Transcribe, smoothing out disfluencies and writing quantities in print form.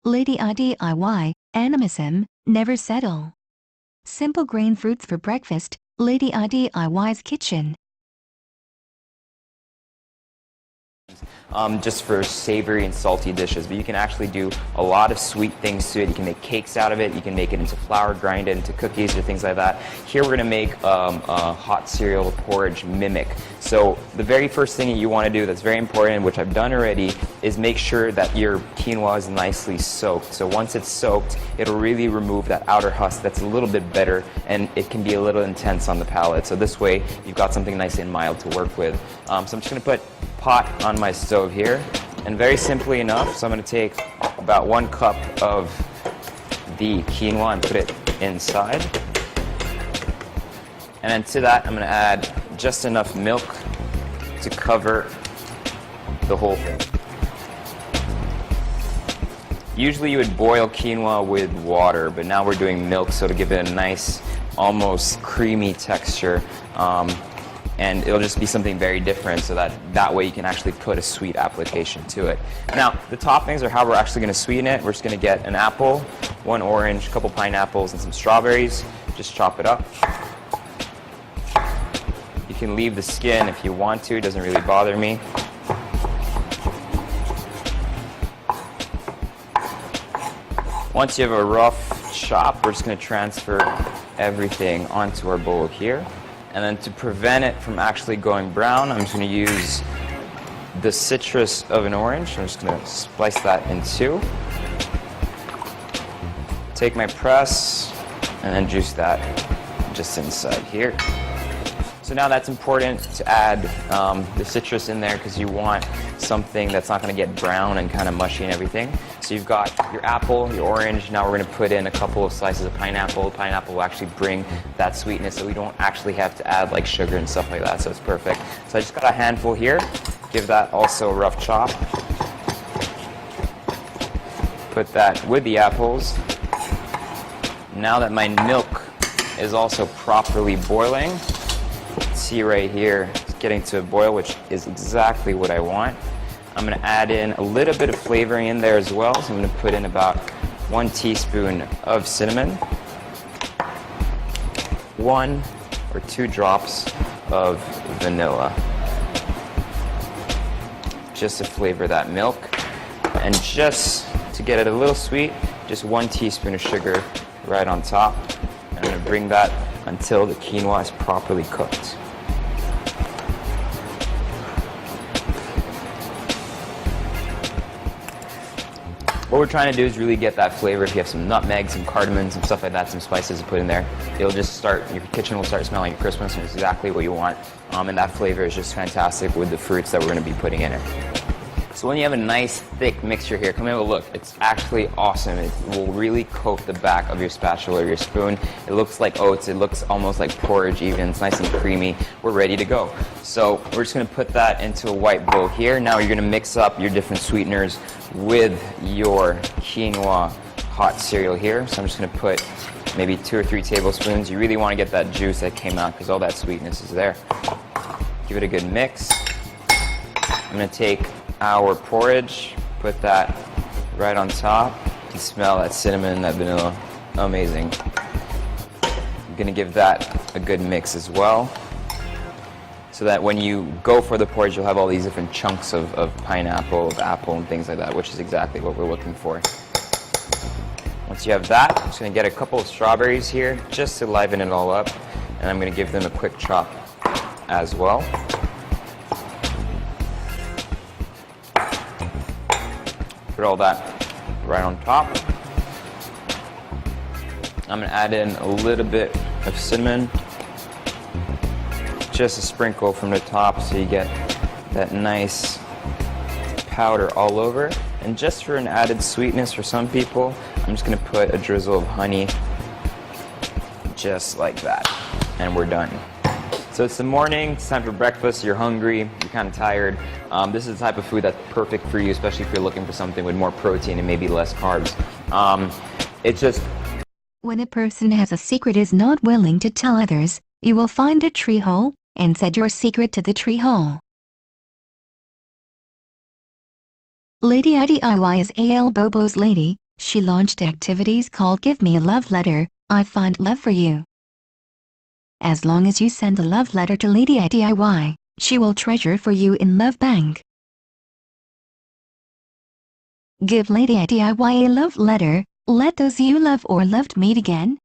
ladyidiy, animism, never settle. Simple grain fruits for breakfast, ladyidiy's kitchen. Just for savory and salty dishes, but you can actually do a lot of sweet things to it. You can make cakes out of it, you can make it into flour, grind it into cookies or things like that. Here we're going to make a hot cereal porridge mimic. So the very first thing that you want to do that's very important, which I've done already, is make sure that your quinoa is nicely soaked. So once it's soaked, it'll really remove that outer husk that's a little bit better, and it can be a little intense on the palate. So this way you've got something nice and mild to work with. So I'm just going to put pot on my stove here, and very simply enough, so I'm going to take about 1 cup of the quinoa and put it inside, and then to that I'm going to add just enough milk to cover the whole thing. Usually you would boil quinoa with water, but now we're doing milk, so to give it a nice, almost creamy texture. And it'll just be something very different, so that way you can actually put a sweet application to it. Now, the toppings are how we're actually going to sweeten it. We're just going to get an apple, 1 orange, a couple pineapples, and some strawberries. Just chop it up. You can leave the skin if you want to. It doesn't really bother me. Once you have a rough chop, we're just going to transfer everything onto our bowl here. And then to prevent it from actually going brown, I'm just going to use the citrus of an orange. I'm just going to slice that in 2. Take my press and then juice that just inside here. So now that's important to add the citrus in there because you want something that's not going to get brown and kind of mushy and everything. So you've got your apple, your orange. Now we're going to put in a couple of slices of pineapple. Pineapple will actually bring that sweetness, so we don't actually have to add like sugar and stuff like that, so it's perfect. So I just got a handful here. Give that also a rough chop. Put that with the apples. Now that my milk is also properly boiling, see right here, it's getting to a boil, which is exactly what I want. I'm going to add in a little bit of flavoring in there as well. So I'm going to put in about 1 teaspoon of cinnamon, 1 or 2 drops of vanilla, just to flavor that milk. And just to get it a little sweet, just 1 teaspoon of sugar right on top. I'm going to bring that until the quinoa is properly cooked. What we're trying to do is really get that flavor. If you have some nutmeg, some cardamom, some stuff like that, some spices to put in there, it'll just start, your kitchen will start smelling like Christmas, and it's exactly what you want. And that flavor is just fantastic with the fruits that we're going to be putting in it. So when you have a nice thick mixture here, come have a look. It's actually awesome. It will really coat the back of your spatula or your spoon. It looks like oats. It looks almost like porridge even. It's nice and creamy. We're ready to go. So we're just going to put that into a white bowl here. Now you're going to mix up your different sweeteners with your quinoa hot cereal here. So I'm just going to put maybe 2 or 3 tablespoons. You really want to get that juice that came out because all that sweetness is there. Give it a good mix. I'm going to take our porridge, put that right on top. You can smell that cinnamon, that vanilla. Amazing. I'm going to give that a good mix as well, so that when you go for the porridge, you'll have all these different chunks of pineapple, of apple, and things like that, which is exactly what we're looking for. Once you have that, I'm just going to get a couple of strawberries here, just to liven it all up, and I'm going to give them a quick chop as well. Put all that right on top. I'm going to add in a little bit of cinnamon, just a sprinkle from the top so you get that nice powder all over. And just for an added sweetness for some people, I'm just going to put a drizzle of honey, just like that, and we're done. So it's the morning, it's time for breakfast, you're hungry, you're kind of tired. This is the type of food that's perfect for you, especially if you're looking for something with more protein and maybe less carbs. It's just... When a person has a secret is not willing to tell others, you will find a tree hole, and set your secret to the tree hole. Ladyidiy is Al Bobo's lady, She launched activities called Give Me a Love Letter, I Find Love for You. As long as you send a love letter to ladyidiy, she will treasure for you in Love Bank. Give ladyidiy a love letter, let those you love or loved meet again.